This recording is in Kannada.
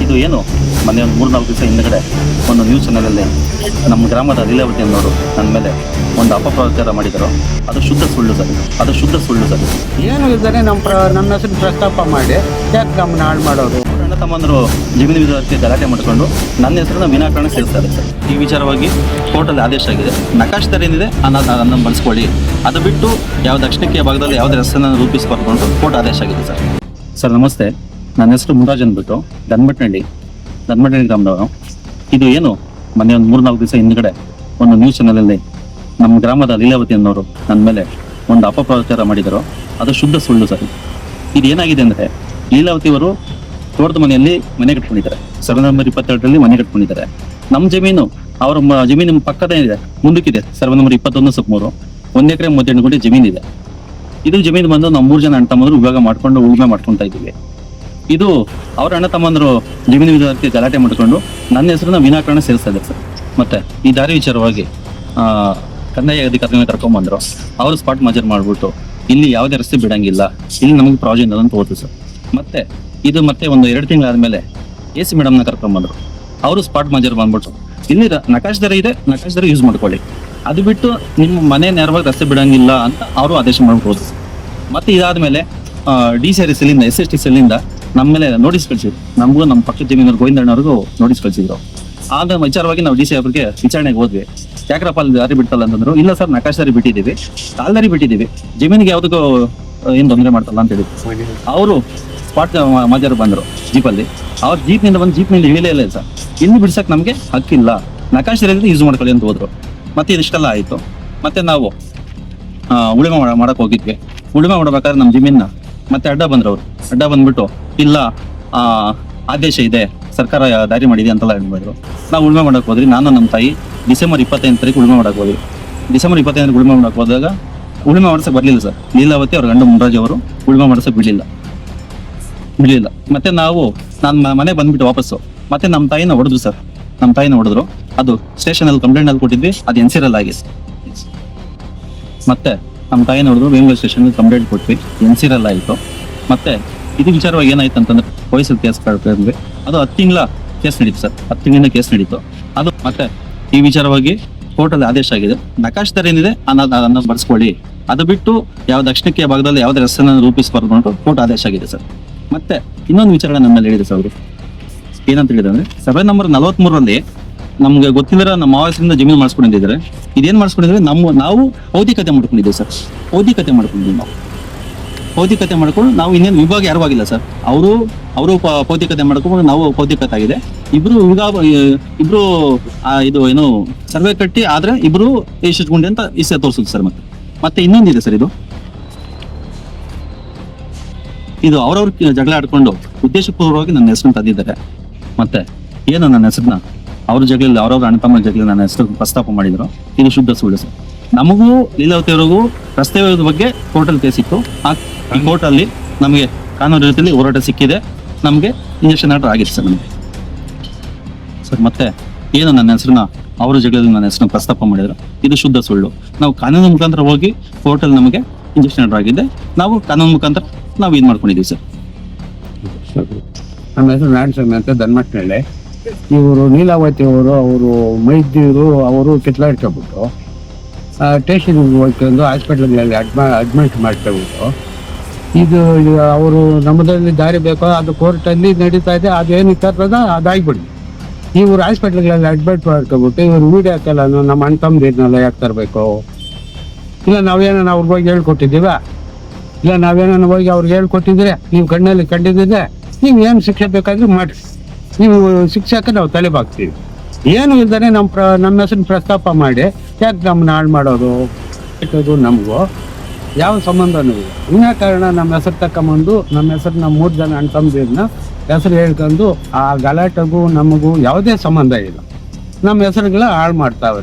ಇದು ಏನು ಮೊನ್ನೆ ಒಂದು 3-4 ದಿವಸ ಹಿಂದಗಡೆ ಒಂದು ನ್ಯೂಸ್ ಚಾನಲಲ್ಲಿ ನಮ್ಮ ಗ್ರಾಮದ ಲೀಲಾವತಿ ಅನ್ನೋರು ನನ್ನ ಮೇಲೆ ಒಂದು ಅಪಪ್ರಚಾರ ಮಾಡಿದರು. ಅದು ಶುದ್ಧ ಸುಳ್ಳು ಸರ್. ಏನು ಇದ್ದಾರೆ ನಮ್ಮ ಹೆಸರು ಪ್ರಸ್ತಾಪ ಮಾಡಿ ಯಾಕೆ ನಮ್ಮನ್ನ ಹಾಳು ಮಾಡೋದು? ಅಣ್ಣ ತಮ್ಮಂದರು ಜಮೀನು ವಿರೋಧಕ್ಕೆ ಗಲಾಟೆ ಮಾಡಿಕೊಂಡು ನನ್ನ ಹೆಸರನ್ನ ವಿನಾಕಾರಣ ಸೇರಿಸ್ತಾರೆ ಸರ್. ಈ ವಿಚಾರವಾಗಿ ಕೋರ್ಟಲ್ಲಿ ಆದೇಶ ಆಗಿದೆ. ನಕಾಶ್ ಏನಿದೆ ಅನ್ನೋದನ್ನು ಬಳಸ್ಕೊಳ್ಳಿ, ಅದು ಬಿಟ್ಟು ಯಾವ ದಕ್ಷಿಣಕ್ಕೆ ಭಾಗದಲ್ಲಿ ಯಾವುದೇ ರಸ್ತೆಯನ್ನು ರೂಪಿಸಬಾರ್ದು ಕೋರ್ಟ್ ಆದೇಶ ಆಗಿದೆ ಸರ್. ಸರ್ ನಮಸ್ತೆ, ನನ್ನ ಹೆಸರು ಮುರಾಜ್ ಅಂದ್ಬಿಟ್ಟು ಧನ್ಮಟ್ನಹಳ್ಳಿ ಗ್ರಾಮದವರು. ಇದು ಏನು ಮೊನ್ನೆ ಒಂದು 3-4 ದಿವಸ ಹಿಂದ್ಗಡೆ ಒಂದು ನ್ಯೂಸ್ ಚಾನಲಲ್ಲಿ ನಮ್ಮ ಗ್ರಾಮದ ಲೀಲಾವತಿ ಅನ್ನೋರು ನನ್ನ ಮೇಲೆ ಒಂದು ಅಪಪ್ರಚಾರ ಮಾಡಿದರು. ಅದು ಶುದ್ಧ ಸುಳ್ಳು ಸರ್. ಇದು ಏನಾಗಿದೆ ಅಂದರೆ, ಲೀಲಾವತಿಯವರು ತೋಟದ ಮನೆಯಲ್ಲಿ ಮನೆ ಕಟ್ಕೊಂಡಿದ್ದಾರೆ. ಸರ್ವೆ ನಂಬರ್ 22ರಲ್ಲಿ ಮನೆ ಕಟ್ಕೊಂಡಿದ್ದಾರೆ. ನಮ್ಮ ಜಮೀನು ಅವರ ಜಮೀನು ಪಕ್ಕದೇ ಇದೆ, ಮುಂದಕ್ಕಿದೆ. ಸರ್ವೆ ನಂಬರ್ 21/3 1 ಎಕರೆ 38 ಗುಂಟೆ ಜಮೀನಿದೆ. ಇದು ಜಮೀನು ಬಂದು ನಾವು 3 ಜನ ಅಣ್ಣ ತಮ್ಮಂದರು ವಿಭಾಗ ಮಾಡ್ಕೊಂಡು ಉಳುಮೆ ಮಾಡ್ಕೊತಾ ಇದ್ದೀವಿ. ಇದು ಅವ್ರ ಅಣ್ಣ ತಮ್ಮಂದರು ಜಮೀನು ವಿರೋಧಕ್ಕೆ ಗಲಾಟೆ ಮಾಡಿಕೊಂಡು ನನ್ನ ಹೆಸರನ್ನ ವಿನಾಕಾರಣ ಸೇರಿಸ್ತಾ ಇದ್ದಾರೆ ಸರ್. ಮತ್ತೆ ಈ ದಾರಿ ವಿಚಾರವಾಗಿ ಕಂದಾಯ ಅಧಿಕಾರಿಗಳನ್ನ ಕರ್ಕೊಂಡ್ಬಂದ್ರು. ಅವರು ಸ್ಪಾಟ್ ಮಾಜರ್ ಮಾಡ್ಬಿಟ್ಟು ಇಲ್ಲಿ ಯಾವುದೇ ರಸ್ತೆ ಬಿಡಂಗಿಲ್ಲ, ಇಲ್ಲಿ ನಮಗೆ ಪ್ರಾಜೆಕ್ಟ್ ಅಂತ ಹೋದ್ರು ಸರ್. ಮತ್ತೆ ಇದು ಮತ್ತೆ ಒಂದು 2 ತಿಂಗಳಾದ್ಮೇಲೆ AC ಮೇಡಮ್ನ ಕರ್ಕೊಂಡ್ಬಂದ್ರು. ಅವರು ಸ್ಪಾಟ್ ಮಾಜರ್ ಬಂದ್ಬಿಟ್ಟು ಇಲ್ಲಿ ನಕಾಶ್ ದರ ಇದೆ, ನಕಾಶ್ ದರ ಯೂಸ್ ಮಾಡ್ಕೊಳ್ಳಿ, ಅದು ಬಿಟ್ಟು ನಿಮ್ಮ ಮನೆ ನೇರವಾಗಿ ರಸ್ತೆ ಬಿಡಂಗಿಲ್ಲ ಅಂತ ಅವರು ಆದೇಶ ಮಾಡ್ಬೋದು. ಮತ್ತೆ ಇದಾದ್ಮೇಲೆ DCR ಸೆಲ್ಲಿಂದ SST ಸೆಲ್ಲಿಂದ ನಮ್ಮ ಮೇಲೆ ನೋಟಿಸ್ ಕಳಿಸಿದ್ರು. ನಮಗೂ ನಮ್ಮ ಪಕ್ಕದ ಜಮೀನವ್ರು ಗೋವಿಂದಣ್ಣವ್ರಿಗೂ ನೋಟಿಸ್ ಕಳಿಸಿದ್ರು. ಆದ ವಿಚಾರವಾಗಿ ನಾವು DC ಅವರಿಗೆ ವಿಚಾರಣೆಗೆ ಹೋದ್ವಿ. ಯಾಕ್ರಪ್ಪ ಅಲ್ಲಿ ದಾರಿ ಬಿಡ್ತಲ್ಲ ಅಂತಂದ್ರು. ಇಲ್ಲ ಸರ್, ನಕಾಶ್ ದಾರಿ ಬಿಟ್ಟಿದ್ದೀವಿ, ಕಾಲ್ದಾರಿ ಬಿಟ್ಟಿದ್ದೀವಿ, ಜಮೀನಿಗೆ ಯಾವುದಕ್ಕೂ ಏನು ತೊಂದರೆ ಮಾಡ್ತಲ್ಲ ಅಂತ ಹೇಳಿದ್ರು. ಅವರು ಸ್ಪಾಟ್ ಮಾಜರ್ ಬಂದರು ಜೀಪಲ್ಲಿ. ಅವ್ರು ಜೀಪ್ನಿಂದ ಇಳಿಲೇ ಇಲ್ಲ ಸರ್. ಇಲ್ಲಿ ಬಿಡ್ಸಕ್ಕೆ ನಮಗೆ ಹಕ್ಕಿಲ್ಲ, ನಕಾಶ್ ದಾರಿ ಯೂಸ್ ಮಾಡ್ಕೊಳ್ಳಿ ಅಂತ ಹೋದ್ರು. ಮತ್ತೆ ಇದಿಷ್ಟೆಲ್ಲ ಆಯಿತು. ಮತ್ತೆ ನಾವು ಉಳುಮೆ ಮಾಡಕ್ಕೆ ಹೋಗಿದ್ವಿ. ಉಳುಮೆ ಮಾಡ್ಬೇಕಾದ್ರೆ ನಮ್ಮ ಜಮೀನ ಮತ್ತೆ ಅಡ್ಡ ಬಂದ್ಬಿಟ್ಟು ಇಲ್ಲ ಆದೇಶ ಇದೆ, ಸರ್ಕಾರ ದಾರಿ ಮಾಡಿದೆ ಅಂತೆಲ್ಲ ಹೇಳಿದ್ರು. ನಾವು ಉಳುಮೆ ಮಾಡಕ್ಕೆ ಹೋದ್ರಿ. ನಾನು ನಮ್ಮ ತಾಯಿ ಡಿಸೆಂಬರ್ 25 ಉಳುಮೆ ಮಾಡಕ್ಕೆ ಹೋದ್ವಿ. ಡಿಸೆಂಬರ್ 25 ಉಳುಮೆ ಮಾಡಕ್ಕೆ ಹೋದಾಗ ಉಳುಮೆ ಮಾಡ್ಸಕ್ಕೆ ಬರಲಿಲ್ಲ ಸರ್. ಲೀಲಾವತಿ ಅವ್ರ ಗಂಡ ಮುನ್ರಾಜ್ ಅವರು ಉಳುಮೆ ಮಾಡ್ಸಕ್ಕೆ ಬಿಡಲಿಲ್ಲ. ಮತ್ತೆ ನಾನು ಮನೆ ಬಂದ್ಬಿಟ್ಟು ವಾಪಸ್ಸು ಮತ್ತೆ ನಮ್ಮ ತಾಯಿನ ಹೊಡೆದ್ರು ಸರ್. ಅದು ಸ್ಟೇಷನಲ್ಲಿ ಕಂಪ್ಲೇಂಟ್ ಕೊಟ್ಟಿದ್ವಿ, ಅದು NCRL ಆಗಿದೆ. ಮತ್ತೆ ನಮ್ಮ ತಾಯಿನ ಹೊಡೆದ್ರು, ಬೆಂಗಳೂರು ಸ್ಟೇಷನ್ಗೆ ಕಂಪ್ಲೇಂಟ್ ಕೊಟ್ವಿ, NCRL ಆಯಿತು. ಮತ್ತೆ ಇದು ವಿಚಾರವಾಗಿ ಏನಾಯ್ತು ಅಂತಂದ್ರೆ ಪೊಲೀಸರು ಕೇಸ್ ಕಳ್ಕೊಂಡ್ವಿ. ಅದು 10 ತಿಂಗಳ ಕೇಸ್ ನಡೀತು ಸರ್. 10 ತಿಂಗಳಿಂದ ಕೇಸ್ ನಡೀತು. ಅದು ಮತ್ತೆ ಈ ವಿಚಾರವಾಗಿ ಕೋರ್ಟಲ್ಲಿ ಆದೇಶ ಆಗಿದೆ. ನಕಾಶ್ ದರ ಏನಿದೆ ಅನ್ನೋದನ್ನು ಬಳಸ್ಕೊಳ್ಳಿ, ಅದು ಬಿಟ್ಟು ಯಾವ ದಕ್ಷಿಣಕ್ಕೆ ಭಾಗದಲ್ಲಿ ಯಾವುದೇ ರಸ್ತೆಯನ್ನು ರೂಪಿಸಬಾರ್ದು ಅಂತ ಕೋರ್ಟ್ ಆದೇಶ ಆಗಿದೆ ಸರ್. ಮತ್ತೆ ಇನ್ನೊಂದು ವಿಚಾರ ನಮ್ಮ ಮೇಲೆ ಹೇಳಿದೆ ಸರ್. ಅವರು ಏನಂತ ಹೇಳಿದ್ರೆ ಅಂದರೆ, ಸರ್ವೆ ನಂಬರ್ 43ರಲ್ಲಿ ನಮ್ಗೆ ಗೊತ್ತಿಲ್ಲರ ನಮ್ಮ ಮಾವಸರಿಂದ ಜಮೀನು ಮಾಡಿಸ್ಕೊಂಡಿದ್ದಾರೆ. ಇದೇನು ಮಾಡಿಸ್ಕೊಂಡಿದ್ರೆ ನಾವು ಔದಿಕತೆ ಮಾಡ್ಕೊಂಡಿದ್ದೀವಿ ಸರ್. ಔದಿಕತೆ ಮಾಡ್ಕೊಂಡು ನಾವು ಇನ್ನೇನು ವಿಭಾಗ ಯಾರು ಆಗಿಲ್ಲ ಸರ್. ಅವರು ಪೌತಿಕತೆ ಮಾಡ್ಕೊಂಡು ನಾವು ಪೌತಿಕತೆ ಆಗಿದೆ. ಇಬ್ರು ಇದು ಏನು ಸರ್ವೆ ಕಟ್ಟಿ ಆದ್ರೆ ಇಬ್ರು ಎಷ್ಟಿಟ್ಕೊಂಡೆ ಅಂತ ಇಷ್ಟ ತೋರಿಸುದು ಸರ್. ಮತ್ತೆ ಇನ್ನೊಂದಿದೆ ಸರ್, ಇದು ಅವ್ರವ್ರ ಜಗಳ ಆಡ್ಕೊಂಡು ಉದ್ದೇಶಪೂರ್ವಕವಾಗಿ ನನ್ನ ಹೆಸರನ್ನು ತಂದಿದ್ದಾರೆ. ಮತ್ತೆ ಏನು ನನ್ನ ಹೆಸರನ್ನ ಅವ್ರ ಜಗಳಲ್ಲಿ ಅವ್ರವ್ರ ಅಣ್ಣ ತಮ್ಮ ಜಗಳ ನನ್ನ ಹೆಸರು ಪ್ರಸ್ತಾಪ ಮಾಡಿದ್ರು. ಇದು ಶುದ್ಧ ಸುಳ್ಳು ಸರ್. ನಮಗೂ ಲೀಲಾವತಿಯವರಿಗೂ ರಸ್ತೆ ಬಗ್ಗೆ ಕೋರ್ಟಲ್ಲಿ ಕೇಸ್ ಇತ್ತು. ಈ ಕೋರ್ಟಲ್ಲಿ ನಮಗೆ ಕಾನೂನು ರೀತಿಯಲ್ಲಿ ಹೋರಾಟ ಸಿಕ್ಕಿದೆ. ನಮಗೆ ಇಂಜೆಕ್ಷನ್ ಆರ್ಡರ್ ಆಗಿದೆ ಸರ್ ನಮಗೆ ಸರ್. ಮತ್ತೆ ಏನು ನನ್ನ ಹೆಸರನ್ನ ಅವ್ರ ಜಗಳಲ್ಲಿ ನನ್ನ ಹೆಸರನ್ನ ಪ್ರಸ್ತಾಪ ಮಾಡಿದ್ರು. ಇದು ಶುದ್ಧ ಸುಳ್ಳು. ನಾವು ಕಾನೂನು ಮುಖಾಂತರ ಹೋಗಿ ಕೋರ್ಟಲ್ಲಿ ನಮಗೆ ಇಂಜೆಕ್ಷನ್ ಆರ್ಡರ್ ಆಗಿದೆ. ನಾವು ಕಾನೂನು ಮುಖಾಂತರ ನಾವು ಇದು ಮಾಡ್ಕೊಂಡಿದ್ದೀವಿ ಸರ್. ನಮ್ಮ ಹೆಸರು ನಾರಾಯಣಸ್ವಾಮಿ ಅಂತ ಧನ್ಮಟ್ನಹಳ್ಳಿ. ಇವರು ಲೀಲಾವತಿ ಅವರು ಮೈದ್ಯರು ಅವರು ಕಿತ್ಲಾಡ್ಕೊಬಿಟ್ಟು ಸ್ಟೇಷನ್ಗೆ ಹೋಗ್ಕೊಂಡು ಹಾಸ್ಪಿಟ್ಲ್ಗಳಲ್ಲಿ ಅಡ್ಮಿಟ್ ಮಾಡ್ಕೊಬಿಟ್ಟು ಇದು ಅವರು ನಮ್ಮದಲ್ಲಿ ದಾರಿ ಬೇಕೋ ಅದು ಕೋರ್ಟಲ್ಲಿ ನಡೀತಾ ಇದೆ, ಅದೇನು ಇರ್ತದ ಅದಾಗ್ಬಿಡಿ. ಇವರು ಹಾಸ್ಪಿಟ್ಲ್ಗಳಲ್ಲಿ ಅಡ್ಮಿಟ್ ಮಾಡ್ಕೊಬಿಟ್ಟು ಇವರು ವೀಡಿಯೋ ಹಾಕಲ್ಲ, ನಮ್ಮ ಅಣ್ಣ ತಮ್ಮದಿರನ್ನೆಲ್ಲ ಯಾಕೆ ತರಬೇಕು? ಇಲ್ಲ ನಾವೇನೋ ಅವ್ರಿಗೆ ಹೋಗಿ ಹೇಳ್ಕೊಟ್ಟಿದ್ದೀವ? ಇಲ್ಲ ನಾವೇನೋ ಹೋಗಿ ಅವ್ರಿಗೆ ಹೇಳ್ಕೊಟ್ಟಿದ್ರೆ ನೀವು ಕಣ್ಣಲ್ಲಿ ಕಂಡಿದ್ದರೆ ನೀವು ಏನು ಶಿಕ್ಷೆ ಬೇಕಾದ್ರೆ ಮಾಡಿ, ನೀವು ಶಿಕ್ಷೆಗೆ ನಾವು ತಲೆಬಾಗ್ತೀವಿ. ಏನು ಇದ್ದಾರೆ ನಮ್ಮ ಹೆಸರನ್ನ ಪ್ರಸ್ತಾಪ ಮಾಡಿ ಯಾಕೆ ನಮ್ಮನ್ನ ಹಾಳು ಮಾಡೋದು? ನಮಗೂ ಯಾವ ಸಂಬಂಧನೂ ಇಲ್ಲ. ವಿನಾಕಾರಣ ನಮ್ಮ ಹೆಸರು ತಗೊಂಬಂದು ನಮ್ಮ ಹೆಸರನ್ನ 3 ಜನ ಅಣ್ಣ ತಮ್ಮದಿರನ್ನ ಹೆಸರು ಹೇಳ್ಕೊಂಡು ಆ ಗಲಾಟೆಗೂ ನಮಗೂ ಯಾವುದೇ ಸಂಬಂಧ ಇಲ್ಲ. ನಮ್ಮ ಹೆಸರುಗಳ ಹಾಳು ಮಾಡ್ತಾವೆ.